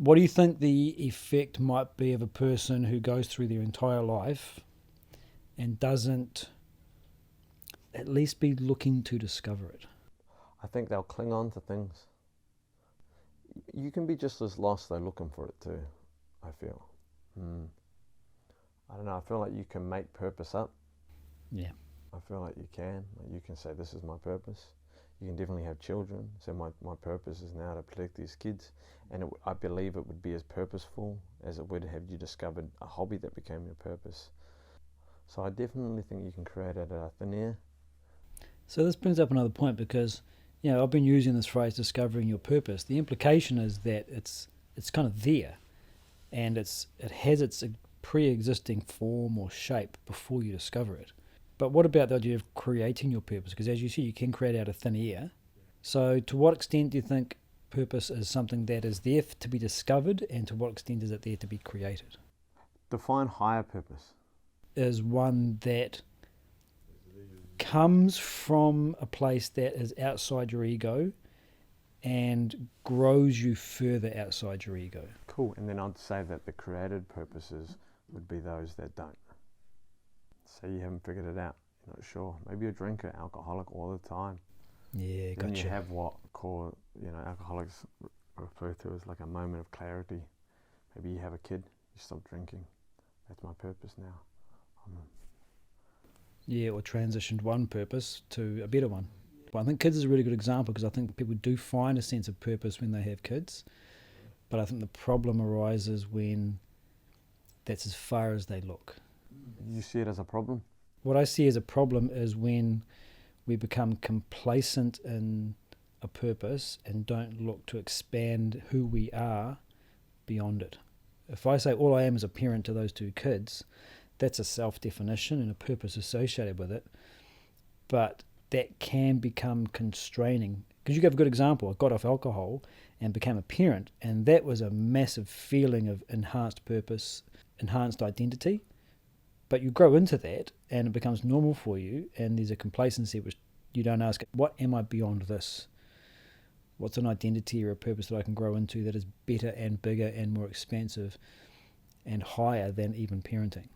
What do you think the effect might be of a person who goes through their entire life and doesn't at least be looking to discover it? I think they'll cling on to things. You can be just as lost though looking for it too, I feel. I don't know, I feel like you can make purpose up. Yeah. I feel like you can. Like you can say, this is my purpose. You can definitely have children. So my purpose is now to protect these kids. And I believe it would be as purposeful as it would have you discovered a hobby that became your purpose. So I definitely think you can create out of thin air. So this brings up another point because, I've been using this phrase "discovering your purpose." The implication is that it's kind of there, and it has its pre-existing form or shape before you discover it. But what about the idea of creating your purpose? Because as you see, you can create out of thin air. So to what extent do you think purpose is something that is there to be discovered, and to what extent is it there to be created? Define higher purpose. Is one that comes from a place that is outside your ego and grows you further outside your ego. Cool. And then I'd say that the created purposes would be those that don't. So you haven't figured it out. You're not sure. Maybe you're a drinker, alcoholic all the time. Yeah, Then gotcha. you have what alcoholics refer to as like a moment of clarity. Maybe you have a kid, you stop drinking. That's my purpose now. Yeah, or transitioned one purpose to a better one. Well, I think kids is a really good example because I think people do find a sense of purpose when they have kids. But I think the problem arises when that's as far as they look. You see it as a problem? What I see as a problem is when we become complacent in a purpose and don't look to expand who we are beyond it. If I say all I am is a parent to those two kids, that's a self-definition and a purpose associated with it. But that can become constraining. Because you gave a good example. I got off alcohol and became a parent, and that was a massive feeling of enhanced purpose, enhanced identity. But you grow into that and it becomes normal for you, and there's a complacency which you don't ask, what am I beyond this? What's an identity or a purpose that I can grow into that is better and bigger and more expansive and higher than even parenting?